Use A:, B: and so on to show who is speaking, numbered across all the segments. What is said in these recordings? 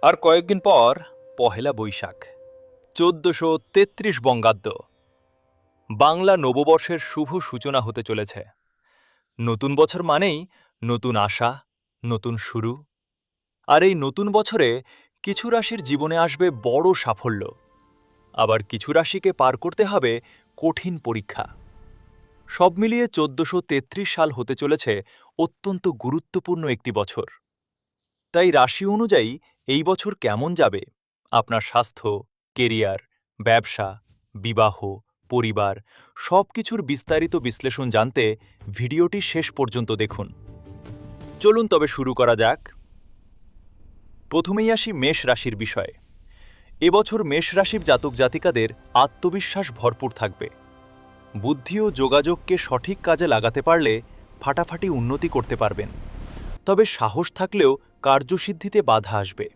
A: আর কয়েকদিন পর পহেলা বৈশাখ ১৪৩৩ বঙ্গাব্দ বাংলা নববর্ষের শুভ সূচনা হতে চলেছে। নতুন বছর মানেই নতুন আশা, নতুন শুরু। আর এই নতুন বছরে কিছু রাশির জীবনে আসবে বড় সাফল্য, আবার কিছু রাশিকে পার করতে হবে কঠিন পরীক্ষা। সব মিলিয়ে ১৪৩৩ সাল হতে চলেছে অত্যন্ত গুরুত্বপূর্ণ একটি বছর। তাই রাশি অনুযায়ী এই বছর কেমন যাবে, আপনার স্বাস্থ্য, কেরিয়ার, ব্যবসা, বিবাহ, পরিবার সবকিছুর বিস্তারিত বিশ্লেষণ জানতে ভিডিওটি শেষ পর্যন্ত দেখুন। চলুন তবে শুরু করা যাক। প্রথমেই আসি মেষ রাশির বিষয়ে। এবছর মেষ রাশির জাতক জাতিকাদের আত্মবিশ্বাস ভরপুর থাকবে। বুদ্ধি ও যোগাযোগকে সঠিক কাজে লাগাতে পারলে ফাটাফাটি উন্নতি করতে পারবেন। তবে সাহস থাকলেও কার্যসিদ্ধিতে বাধা আসবে।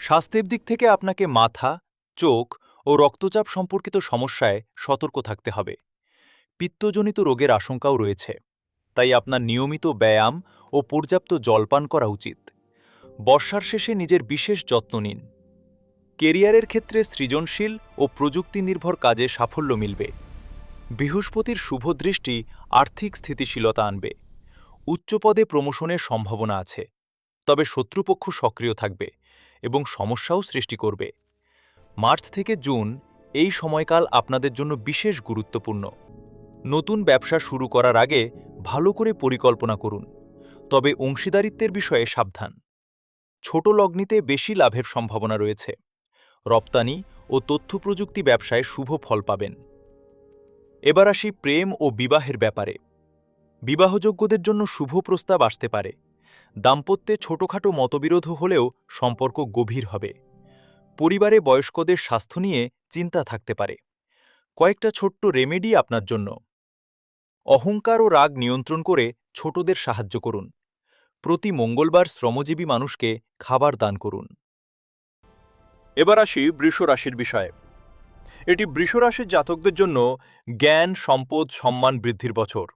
A: স্বাস্থ্যের দিক থেকে আপনাকে মাথা, চোখ ও রক্তচাপ সম্পর্কিত সমস্যায় সতর্ক থাকতে হবে। পিত্তজনিত রোগের আশঙ্কাও রয়েছে, তাই আপনার নিয়মিত ব্যায়াম ও পর্যাপ্ত জলপান করা উচিত। বর্ষার শেষে নিজের বিশেষ যত্ন নিন। কেরিয়ারের ক্ষেত্রে সৃজনশীল ও প্রযুক্তি নির্ভর কাজে সাফল্য মিলবে। বৃহস্পতির শুভ দৃষ্টি আর্থিক স্থিতিশীলতা আনবে। উচ্চপদে প্রমোশনের সম্ভাবনা আছে, তবে শত্রুপক্ষ সক্রিয় থাকবে এবং সমস্যাও সৃষ্টি করবে। মার্চ থেকে জুন এই সময়কাল আপনাদের জন্য বিশেষ গুরুত্বপূর্ণ। নতুন ব্যবসা শুরু করার আগে ভালো করে পরিকল্পনা করুন, তবে অংশীদারিত্বের বিষয়ে সাবধান। ছোট লগ্নিতে বেশি লাভের সম্ভাবনা রয়েছে। রপ্তানি ও তথ্যপ্রযুক্তি ব্যবসায় শুভ ফল পাবেন। এবার আসি প্রেম ও বিবাহের ব্যাপারে। বিবাহযোগ্যদের জন্য শুভ প্রস্তাব আসতে পারে। দাম্পত্যে ছোটখাটো মতবিরোধ হলেও সম্পর্ক গভীর হবে। পরিবারে বয়স্কদের স্বাস্থ্য নিয়ে চিন্তা থাকতে পারে। কয়েকটা ছোট্ট রেমেডি আপনার জন্য। অহংকার ও রাগ নিয়ন্ত্রণ করে ছোটদের সাহায্য করুন। প্রতি মঙ্গলবার শ্রমজীবী মানুষকে খাবার দান করুন। এবার আসি বৃষ রাশির বিষয়ে। এটি বৃষ রাশির জাতকদের জন্য জ্ঞান, সম্পদ, সম্মান বৃদ্ধির বছর।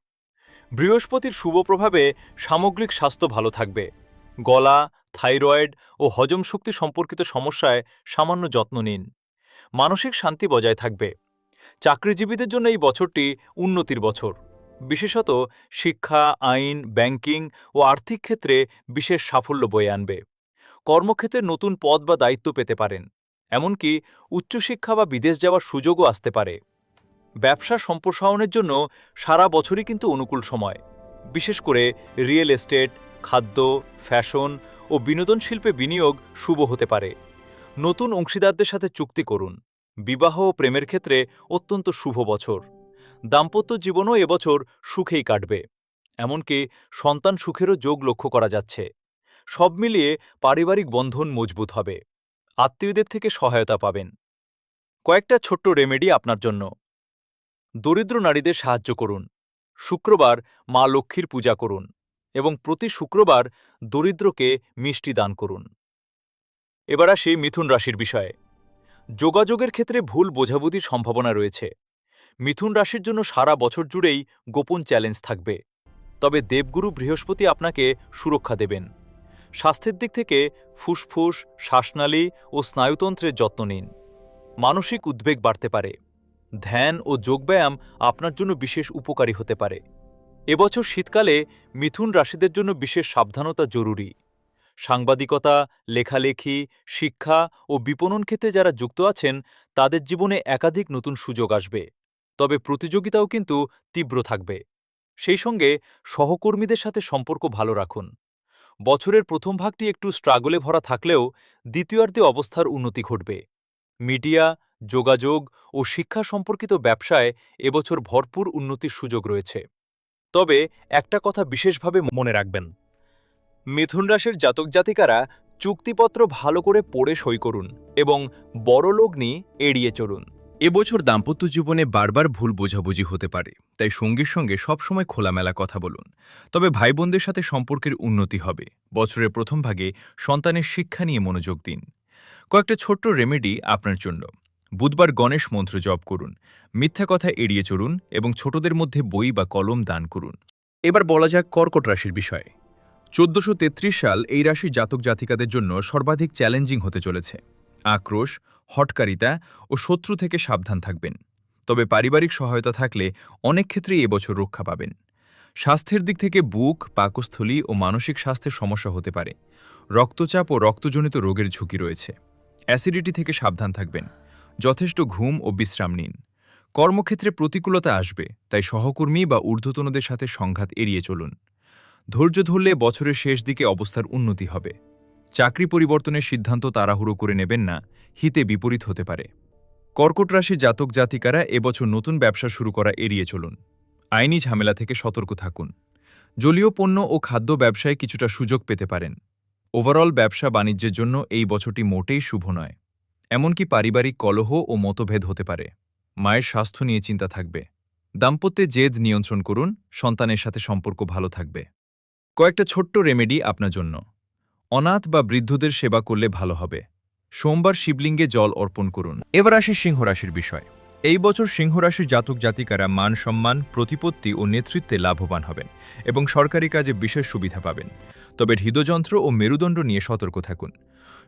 A: বৃহস্পতির শুভ প্রভাবে সামগ্রিক স্বাস্থ্য ভালো থাকবে। গলা, থাইরয়েড ও হজম শক্তি সম্পর্কিত সমস্যায় সামান্য যত্ন নিন। মানসিক শান্তি বজায় থাকবে। চাকরিজীবীদের জন্য এই বছরটি উন্নতির বছর। বিশেষত শিক্ষা, আইন, ব্যাংকিং ও আর্থিক ক্ষেত্রে বিশেষ সাফল্য বয়ে আনবে। কর্মক্ষেত্রে নতুন পদ বা দায়িত্ব পেতে পারেন। এমনকি উচ্চশিক্ষা বা বিদেশ যাওয়ার সুযোগও আসতে পারে। ব্যবসা সম্প্রসারণের জন্য সারা বছরই কিন্তু অনুকূল সময়। বিশেষ করে রিয়েল এস্টেট, খাদ্য, ফ্যাশন ও বিনোদন শিল্পে বিনিয়োগ শুভ হতে পারে। নতুন অংশীদারদের সাথে চুক্তি করুন। বিবাহ ও প্রেমের ক্ষেত্রে অত্যন্ত শুভ বছর। দাম্পত্য জীবনও এবছর সুখেই কাটবে। এমনকি সন্তান সুখেরও যোগ লক্ষ্য করা যাচ্ছে। সব মিলিয়ে পারিবারিক বন্ধন মজবুত হবে। আত্মীয়দের থেকে সহায়তা পাবেন। কয়েকটা ছোট্ট রেমেডি আপনার জন্য। দরিদ্র নারীদের সাহায্য করুন। শুক্রবার মা লক্ষ্মীর পূজা করুন এবং প্রতি শুক্রবার দরিদ্রকে মিষ্টি দান করুন। এবার আসি মিথুন রাশির বিষয়ে। যোগাযোগের ক্ষেত্রে ভুল বোঝাবুঝির সম্ভাবনা রয়েছে। মিথুন রাশির জন্য সারা বছর জুড়েই গোপন চ্যালেঞ্জ থাকবে। তবে দেবগুরু বৃহস্পতি আপনাকে সুরক্ষা দেবেন। স্বাস্থ্যের দিক থেকে ফুসফুস, শ্বাসনালী ও স্নায়ুতন্ত্রের যত্ন নিন। মানসিক উদ্বেগ বাড়তে পারে। ধ্যান ও যোগব্যায়াম আপনার জন্য বিশেষ উপকারী হতে পারে। এবছর শীতকালে মিথুন রাশিদের জন্য বিশেষ সাবধানতা জরুরি। সাংবাদিকতা, লেখালেখি, শিক্ষা ও বিপণন ক্ষেত্রে যারা যুক্ত আছেন তাদের জীবনে একাধিক নতুন সুযোগ আসবে। তবে প্রতিযোগিতাও কিন্তু তীব্র থাকবে। সেই সঙ্গে সহকর্মীদের সাথে সম্পর্ক ভালো রাখুন। বছরের প্রথম ভাগটি একটু স্ট্রাগলে ভরা থাকলেও দ্বিতীয়ার্ধে অবস্থার উন্নতি ঘটবে। মিডিয়া, যোগাযোগ ও শিক্ষা সম্পর্কিত ব্যবসায় এবছর ভরপুর উন্নতির সুযোগ রয়েছে। তবে একটা কথা বিশেষভাবে মনে রাখবেন, মিথুন রাশির জাতক জাতিকারা চুক্তিপত্র ভালো করে পড়ে সই করুন এবং বড়লগ্নি এড়িয়ে চলুন।
B: এবছর দাম্পত্য জীবনে বারবার ভুল বোঝাবুঝি হতে পারে, তাই সঙ্গীর সঙ্গে সবসময় খোলামেলা কথা বলুন। তবে ভাই বোনদের সাথে সম্পর্কের উন্নতি হবে। বছরের প্রথম ভাগে সন্তানের শিক্ষা নিয়ে মনোযোগ দিন। কয়েকটা ছোট্ট রেমেডি আপনার জন্য। বুধবার গণেশ মন্ত্র জপ করুন, মিথ্যা কথা এড়িয়ে চলুন এবং ছোটদের মধ্যে বই বা কলম দান করুন। এবার বলা যাক কর্কট রাশির বিষয়ে। 1433 সাল এই রাশির জাতক জাতিকাদের জন্য সর্বাধিক চ্যালেঞ্জিং হতে চলেছে। আক্রোশ, হঠকারিতা ও শত্রু থেকে সাবধান থাকবেন। তবে পারিবারিক সহায়তা থাকলে অনেক ক্ষেত্রেই এবছর রক্ষা পাবেন। স্বাস্থ্যের দিক থেকে বুক, পাকস্থলী ও মানসিক স্বাস্থ্যের সমস্যা হতে পারে। রক্তচাপ ও রক্তজনিত রোগের ঝুঁকি রয়েছে। অ্যাসিডিটি থেকে সাবধান থাকবেন। যথেষ্ট ঘুম ও বিশ্রাম নিন। কর্মক্ষেত্রে প্রতিকূলতা আসবে, তাই সহকর্মী বা ঊর্ধ্বতনদের সাথে সংঘাত এড়িয়ে চলুন। ধৈর্য ধরলে বছরের শেষ দিকে অবস্থার উন্নতি হবে। চাকরি পরিবর্তনের সিদ্ধান্ত তাড়াহুড়ো করে নেবেন না, হিতে বিপরীত হতে পারে। কর্কট রাশি জাতক জাতিকারা এবছর নতুন ব্যবসা শুরু করা এড়িয়ে চলুন। আইনি ঝামেলা থেকে সতর্ক থাকুন। জলীয় পণ্য ও খাদ্য ব্যবসায় কিছুটা সুযোগ পেতে পারেন। ওভারঅল ব্যবসা বাণিজ্যের জন্য এই বছরটি মোটেই শুভ নয়। এমনকি পারিবারিক কলহ ও মতভেদ হতে পারে। মায়ের স্বাস্থ্য নিয়ে চিন্তা থাকবে। দাম্পত্যে জেদ নিয়ন্ত্রণ করুন, সন্তানের সাথে সম্পর্ক ভালো থাকবে। কয়েকটা ছোট্ট রেমেডি আপনার জন্য। অনাথ বা বৃদ্ধদের সেবা করলে ভালো হবে। সোমবার শিবলিঙ্গে জল অর্পণ করুন। এবার আসি সিংহ রাশির বিষয়। এই বছর সিংহ রাশির জাতক জাতিকারা মান সম্মান, প্রতিপত্তি ও নেতৃত্বে লাভবান হবেন এবং সরকারি কাজে বিশেষ সুবিধা পাবেন। তবে হৃদযন্ত্র ও মেরুদণ্ড নিয়ে সতর্ক থাকুন।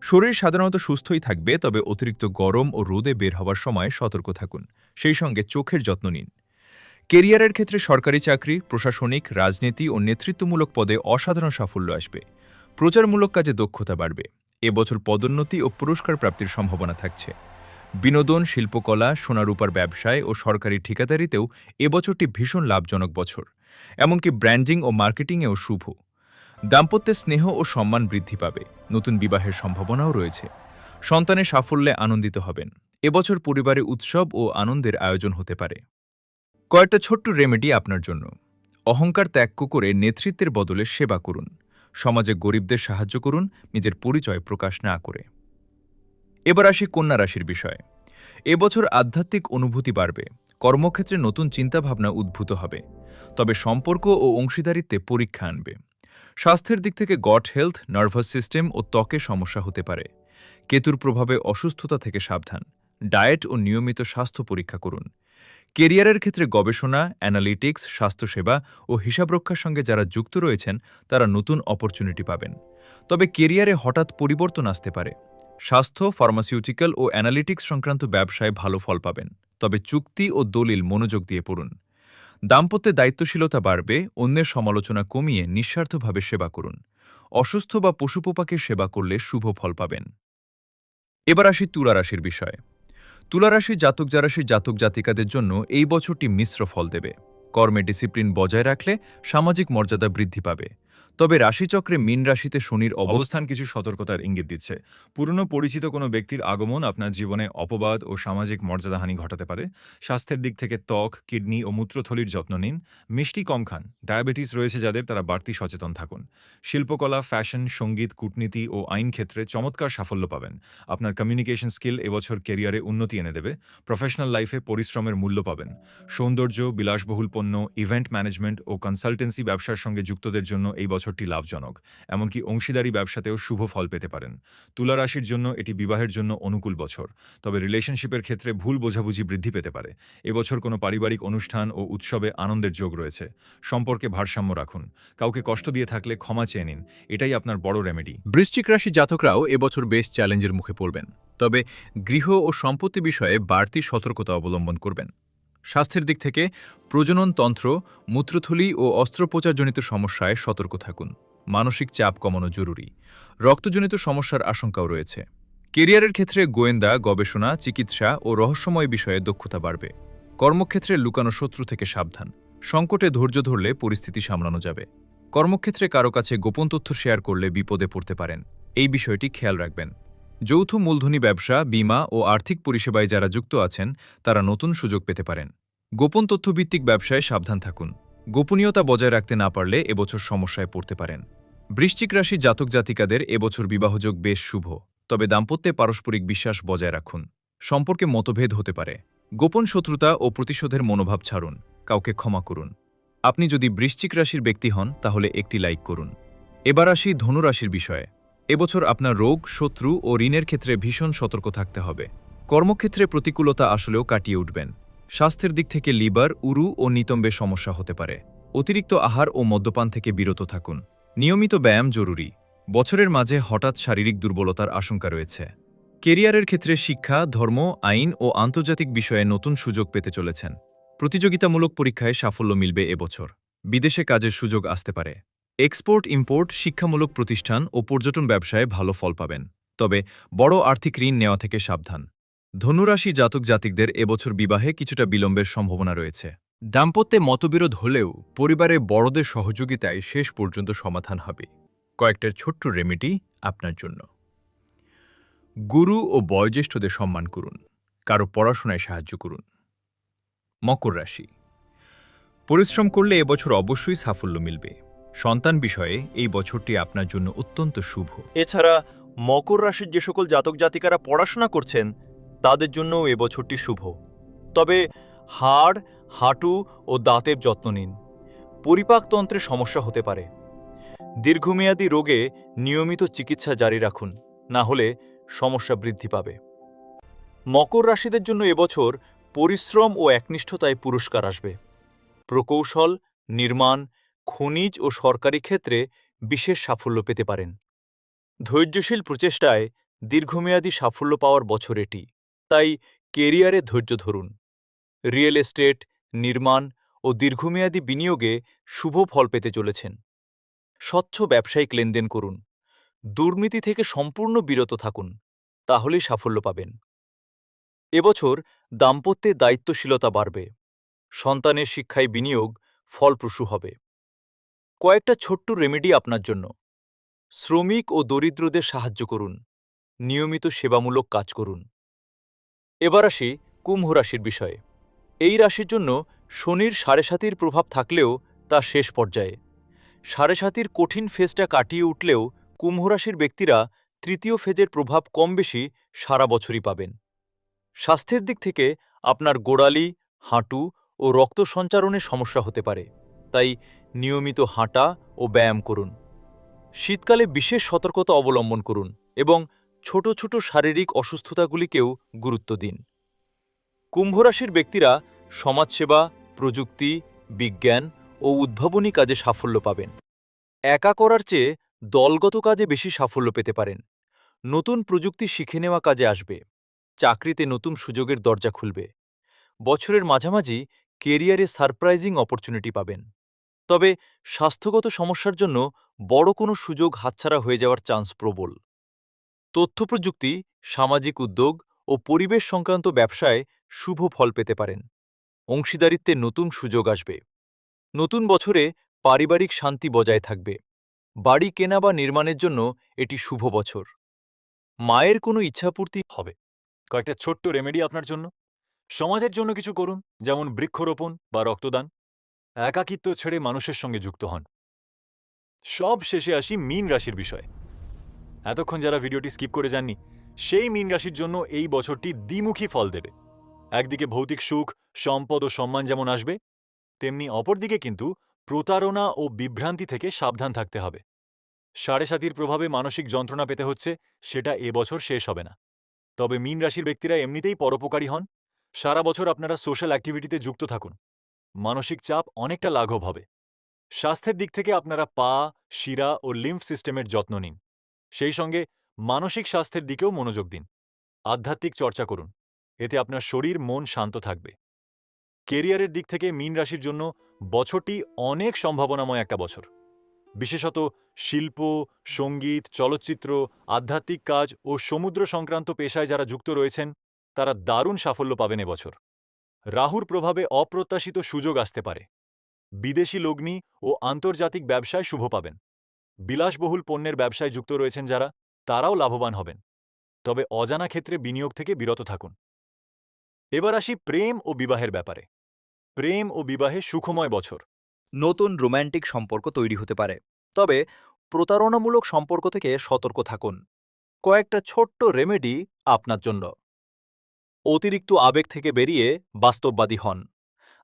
B: শরীর সাধারণত সুস্থই থাকবে, তবে অতিরিক্ত গরম ও রোদে বের হওয়ার সময় সতর্ক থাকুন। সেই সঙ্গে চোখের যত্ন নিন। কেরিয়ারের ক্ষেত্রে সরকারি চাকরি, প্রশাসনিক, রাজনীতি ও নেতৃত্বমূলক পদে অসাধারণ সাফল্য আসবে। প্রচারমূলক কাজে দক্ষতা বাড়বে। এবছর পদোন্নতি ও পুরস্কার প্রাপ্তির সম্ভাবনা থাকছে। বিনোদন, শিল্পকলা, সোনারূপার ব্যবসায় ও সরকারি ঠিকাদারিতেও এবছরটি ভীষণ লাভজনক বছর। এমনকি ব্র্যান্ডিং ও মার্কেটিংয়েও শুভ। দাম্পত্যে স্নেহ ও সম্মান বৃদ্ধি পাবে। নতুন বিবাহের সম্ভাবনাও রয়েছে। সন্তানের সাফল্যে আনন্দিত হবেন। এবছর পরিবারে উৎসব ও আনন্দের আয়োজন হতে পারে। কয়েকটা ছোট্ট রেমেডি আপনার জন্য। অহংকার ত্যাগ করে নেতৃত্বের বদলে সেবা করুন। সমাজে গরিবদের সাহায্য করুন, নিজের পরিচয় প্রকাশ না করে। এবার আসি কন্যা রাশির বিষয়ে। এবছর আধ্যাত্মিক অনুভূতি বাড়বে। কর্মক্ষেত্রে নতুন চিন্তাভাবনা উদ্ভূত হবে। তবে সম্পর্ক ও অংশীদারিত্বে পরীক্ষা আনবে। স্বাস্থ্যের দিক থেকে গট হেলথ, নার্ভাস সিস্টেম ও ত্বকে সমস্যা হতে পারে। কেতুর প্রভাবে অসুস্থতা থেকে সাবধান। ডায়েট ও নিয়মিত স্বাস্থ্য পরীক্ষা করুন। কেরিয়ারের ক্ষেত্রে গবেষণা, অ্যানালিটিক্স, স্বাস্থ্যসেবা ও হিসাবরক্ষার সঙ্গে যারা যুক্ত রয়েছেন তারা নতুন অপরচুনিটি পাবেন। তবে কেরিয়ারে হঠাৎ পরিবর্তন আসতে পারে। স্বাস্থ্য, ফার্মাসিউটিক্যাল ও অ্যানালিটিক্স সংক্রান্ত ব্যবসায় ভালো ফল পাবেন। তবে চুক্তি ও দলিল মনোযোগ দিয়ে পড়ুন। দাম্পত্যে দায়িত্বশীলতা বাড়বে। অন্যের সমালোচনা কমিয়ে নিঃস্বার্থভাবে সেবা করুন। অসুস্থ বা পশুপপাকের সেবা করলে শুভ ফল পাবেন। এবার আসি তুলা রাশির বিষয়ে। তুলা রাশির জাতক জাতিকাদের জন্য এই বছরটি মিশ্র ফল দেবে। কর্মে ডিসিপ্লিন বজায় রাখলে সামাজিক মর্যাদা বৃদ্ধি পাবে। তবে রাশিচক্রে মীন রাশিতে শনির
C: অবস্থান কিছু সতর্কতার ইঙ্গিত দিচ্ছে। পুরনো পরিচিত কোনো ব্যক্তির আগমন আপনার জীবনে অপবাদ ও সামাজিক মর্যাদাহানি ঘটাতে পারে। স্বাস্থ্যের দিক থেকে ত্বক, কিডনি ও মূত্রথলির যত্ন নিন। মিষ্টি কম খান। ডায়াবেটিস রয়েছে যাদের, তারা বাড়তি সচেতন থাকুন। শিল্পকলা, ফ্যাশন, সঙ্গীত, কূটনীতি ও আইন ক্ষেত্রে চমৎকার সাফল্য পাবেন। আপনার কমিউনিকেশন স্কিল এবছর কেরিয়ারে উন্নতি এনে দেবে। প্রফেশনাল লাইফে পরিশ্রমের মূল্য পাবেন। সৌন্দর্য, বিলাসবহুল পণ্য, ইভেন্ট ম্যানেজমেন্ট ও কনসালটেন্সি ব্যবসার সঙ্গে যুক্তদের জন্য এই বছরটি লাভজনক। এমনকি অংশীদারি ব্যবসাতেও শুভ ফল পেতে পারেন। তুলা রাশির জন্য এটি বিবাহের জন্য অনুকূল বছর। তবে রিলেশনশিপের ক্ষেত্রে ভুল বোঝাবুঝি বৃদ্ধি পেতে পারে। এবছর কোনো পারিবারিক অনুষ্ঠান ও উৎসবে আনন্দের যোগ রয়েছে। সম্পর্কে ভারসাম্য রাখুন। কাউকে কষ্ট দিয়ে থাকলে ক্ষমা চেয়ে নিন। এটাই আপনার বড় রেমেডি।
B: বৃশ্চিক রাশি জাতকরাও এবছর বেশ চ্যালেঞ্জের মুখে পড়বেন। তবে গৃহ ও সম্পত্তি বিষয়ে বাড়তি সতর্কতা অবলম্বন করবেন। স্বাস্থ্যের দিক থেকে প্রজননতন্ত্র, মূত্রথলি ও অস্ত্রোপচারজনিত সমস্যায় সতর্ক থাকুন। মানসিক চাপ কমানো জরুরি। রক্তজনিত সমস্যার আশঙ্কাও রয়েছে। কেরিয়ারের ক্ষেত্রে গোয়েন্দা, গবেষণা, চিকিৎসা ও রহস্যময় বিষয়ে দক্ষতা বাড়বে। কর্মক্ষেত্রে লুকানো শত্রু থেকে সাবধান। সংকটে ধৈর্য ধরলে পরিস্থিতি সামলানো যাবে। কর্মক্ষেত্রে কারো কাছে গোপন তথ্য শেয়ার করলে বিপদে পড়তে পারেন। এই বিষয়টি খেয়াল রাখবেন। যৌথ মূলধনী ব্যবসা, বীমা ও আর্থিক পরিষেবায় যারা যুক্ত আছেন তারা নতুন সুযোগ পেতে পারেন। গোপন তথ্যভিত্তিক ব্যবসায় সাবধান থাকুন। গোপনীয়তা বজায় রাখতে না পারলে এবছর সমস্যায় পড়তে পারেন। বৃশ্চিক রাশি জাতক জাতিকাদের এবছর বিবাহযোগ বেশ শুভ। তবে দাম্পত্যে পারস্পরিক বিশ্বাস বজায় রাখুন। সম্পর্কে মতভেদ হতে পারে। গোপন শত্রুতা ও প্রতিশোধের মনোভাব ছাড়ুন। কাউকে ক্ষমা করুন। আপনি যদি বৃশ্চিক রাশির ব্যক্তি হন তাহলে একটি লাইক করুন। এবার আসি ধনু রাশির বিষয়ে। এবছর আপনার রোগ, শত্রু ও ঋণের ক্ষেত্রে ভীষণ সতর্ক থাকতে হবে। কর্মক্ষেত্রে প্রতিকূলতা আসলেও কাটিয়ে উঠবেন। স্বাস্থ্যের দিক থেকে লিভার, উরু ও নিতম্বে সমস্যা হতে পারে। অতিরিক্ত আহার ও মদ্যপান থেকে বিরত থাকুন। নিয়মিত ব্যায়াম জরুরি। বছরের মাঝে হঠাৎ শারীরিক দুর্বলতার আশঙ্কা রয়েছে। কেরিয়ারের ক্ষেত্রে শিক্ষা, ধর্ম, আইন ও আন্তর্জাতিক বিষয়ে নতুন সুযোগ পেতে চলেছেন। প্রতিযোগিতামূলক পরীক্ষায় সাফল্য মিলবে এবছর। বিদেশে কাজের সুযোগ আসতে পারে। এক্সপোর্ট ইম্পোর্ট, শিক্ষামূলক প্রতিষ্ঠান ও পর্যটন ব্যবসায় ভালো ফল পাবেন। তবে বড় আর্থিক ঋণ নেওয়া থেকে সাবধান। ধনুরাশি জাতক জাতিকদের এবছর বিবাহে কিছুটা বিলম্বের সম্ভাবনা রয়েছে। দাম্পত্যে মতবিরোধ হলেও পরিবারের বড়দের সহযোগিতায় শেষ পর্যন্ত সমাধান হবে। কয়েকটা ছোট্ট রেমেডি আপনার জন্য। গুরু ও বয়োজ্যেষ্ঠদের সম্মান করুন। কারো পড়াশোনায় সাহায্য করুন। মকর রাশি, পরিশ্রম করলে এবছর অবশ্যই সাফল্য মিলবে। সন্তান বিষয়ে এই বছরটি আপনার জন্য অত্যন্ত শুভ।
A: এছাড়া মকর রাশির যে সকল জাতক জাতিকারা পড়াশোনা করছেন তাদের জন্যও এবছরটি শুভ। তবে হাড়, হাঁটু ও দাঁতের যত্ন নিন। পরিপাকতন্ত্রে সমস্যা হতে পারে। দীর্ঘমেয়াদী রোগে নিয়মিত চিকিৎসা জারি রাখুন, না হলে সমস্যা বৃদ্ধি পাবে। মকর রাশিদের জন্য এবছর পরিশ্রম ও একনিষ্ঠতায় পুরস্কার আসবে। প্রকৌশল, নির্মাণ, খনিজ ও সরকারি ক্ষেত্রে বিশেষ সাফল্য পেতে পারেন। ধৈর্যশীল প্রচেষ্টায় দীর্ঘমেয়াদী সাফল্য পাওয়ার বছর এটি। তাই কেরিয়ারে ধৈর্য ধরুন। রিয়েল এস্টেট, নির্মাণ ও দীর্ঘমেয়াদী বিনিয়োগে শুভ ফল পেতে চলেছেন। স্বচ্ছ ব্যবসায়িক লেনদেন করুন। দুর্নীতি থেকে সম্পূর্ণ বিরত থাকুন, তাহলেই সাফল্য পাবেন। এবছর দাম্পত্যে দায়িত্বশীলতা বাড়বে। সন্তানের শিক্ষায় বিনিয়োগ ফলপ্রসূ হবে। কয়েকটা ছোট্ট রেমেডি আপনার জন্য। শ্রমিক ও দরিদ্রদের সাহায্য করুন। নিয়মিত সেবামূলক কাজ করুন। এবার আসি কুম্ভ রাশির বিষয়ে। এই রাশির জন্য শনির ৭.৫-র প্রভাব থাকলেও তা শেষ পর্যায়ে। ৭.৫-র কঠিন ফেজটা কাটিয়ে উঠলেও কুম্ভ রাশির ব্যক্তিরা তৃতীয় ফেজের প্রভাব কম বেশি সারা বছরই পাবেন। স্বাস্থ্যের দিক থেকে আপনার গোড়ালি, হাঁটু ও রক্ত সঞ্চারণে সমস্যা হতে পারে, তাই নিয়মিত হাঁটা ও ব্যায়াম করুন। শীতকালে বিশেষ সতর্কতা অবলম্বন করুন এবং ছোট ছোট শারীরিক অসুস্থতাগুলিকেও গুরুত্ব দিন। কুম্ভ রাশির ব্যক্তিরা সমাজসেবা, প্রযুক্তি, বিজ্ঞান ও উদ্ভাবনী কাজে সাফল্য পাবেন। একা করার চেয়ে দলগত কাজে বেশি সাফল্য পেতে পারেন। নতুন প্রযুক্তি শিখে নেওয়া কাজে আসবে। চাকরিতে নতুন সুযোগের দরজা খুলবে। বছরের মাঝামাঝি কেরিয়ারে সারপ্রাইজিং অপরচুনিটি পাবেন। তবে স্বাস্থ্যগত সমস্যার জন্য বড় কোনো সুযোগ হাতছাড়া হয়ে যাওয়ার চান্স প্রবল। তথ্যপ্রযুক্তি, সামাজিক উদ্যোগ ও পরিবেশ সংক্রান্ত ব্যবসায় শুভ ফল পেতে পারেন। অংশীদারিত্বে নতুন সুযোগ আসবে। নতুন বছরে পারিবারিক শান্তি বজায় থাকবে। বাড়ি কেনা বা নির্মাণের জন্য এটি শুভ বছর। মায়ের কোনো ইচ্ছাপূর্তি হবে। কয়েকটা ছোট্ট রেমেডি আপনার জন্য। সমাজের জন্য কিছু করুন, যেমন বৃক্ষরোপণ বা রক্তদান। একাকিত্ব ছেড়ে মানুষের সঙ্গে যুক্ত হন। সব শেষে আসি মীন রাশির বিষয়ে। এতক্ষণ যারা ভিডিওটি স্কিপ করে যাননি, সেই মীন রাশির জন্য এই বছরটি দ্বিমুখী ফল দেবে। একদিকে ভৌতিক সুখ, সম্পদ ও সম্মান যেমন আসবে, তেমনি অপরদিকে কিন্তু প্রতারণা ও বিভ্রান্তি থেকে সাবধান থাকতে হবে। ৭.৫-র প্রভাবে মানসিক যন্ত্রণা পেতে হচ্ছে, সেটা এবছর শেষ হবে না। তবে মীন রাশির ব্যক্তিরা এমনিতেই পরোপকারী হন। সারা বছর আপনারা সোশ্যাল অ্যাক্টিভিটিতে যুক্ত থাকুন। মানসিক চাপ অনেকটা লাঘব হবে। স্বাস্থ্যের দিক থেকে আপনারা পা, শিরা ও লিম্ফ সিস্টেমের যত্ন নিন। সেই সঙ্গে মানসিক স্বাস্থ্যের দিকেও মনোযোগ দিন। আধ্যাত্মিক চর্চা করুন, এতে আপনার শরীর মন শান্ত থাকবে। কেরিয়ারের দিক থেকে মীন রাশির জন্য বছরটি অনেক সম্ভাবনাময় একটা বছর। বিশেষত শিল্প, সঙ্গীত, চলচ্চিত্র, আধ্যাত্মিক কাজ ও সমুদ্র সংক্রান্ত পেশায় যারা যুক্ত রয়েছেন তারা দারুণ সাফল্য পাবেন এবছর। রাহুর প্রভাবে অপ্রত্যাশিত সুযোগ আসতে পারে। বিদেশি লগ্নি ও আন্তর্জাতিক ব্যবসায় শুভ পাবেন। বিলাসবহুল পণ্যের ব্যবসায় যুক্ত রয়েছেন যারা, তারাও লাভবান হবেন। তবে অজানা ক্ষেত্রে বিনিয়োগ থেকে বিরত থাকুন। এবার আসি প্রেম ও বিবাহের ব্যাপারে। প্রেম ও বিবাহে সুখময় বছর।
D: নতুন রোম্যান্টিক সম্পর্ক তৈরি হতে পারে, তবে প্রতারণামূলক সম্পর্ক থেকে সতর্ক থাকুন। কয়েকটা ছোট্ট রেমেডি আপনার জন্য। অতিরিক্ত আবেগ থেকে বেরিয়ে বাস্তববাদী হন।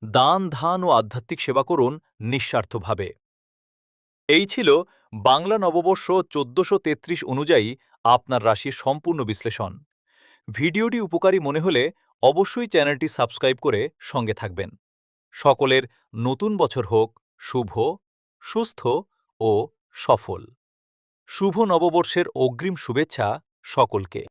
D: দান, ধান ও আধ্যাত্মিক সেবা করুন নিঃস্বার্থভাবে। এই ছিল বাংলা নববর্ষ ১৪৩৩ অনুযায়ী আপনার রাশির সম্পূর্ণ বিশ্লেষণ। ভিডিওটি উপকারী মনে হলে অবশ্যই চ্যানেলটি সাবস্ক্রাইব করে সঙ্গে থাকবেন। সকলের নতুন বছর হোক শুভ, সুস্থ ও সফল। শুভ নববর্ষের অগ্রিম শুভেচ্ছা সকলকে।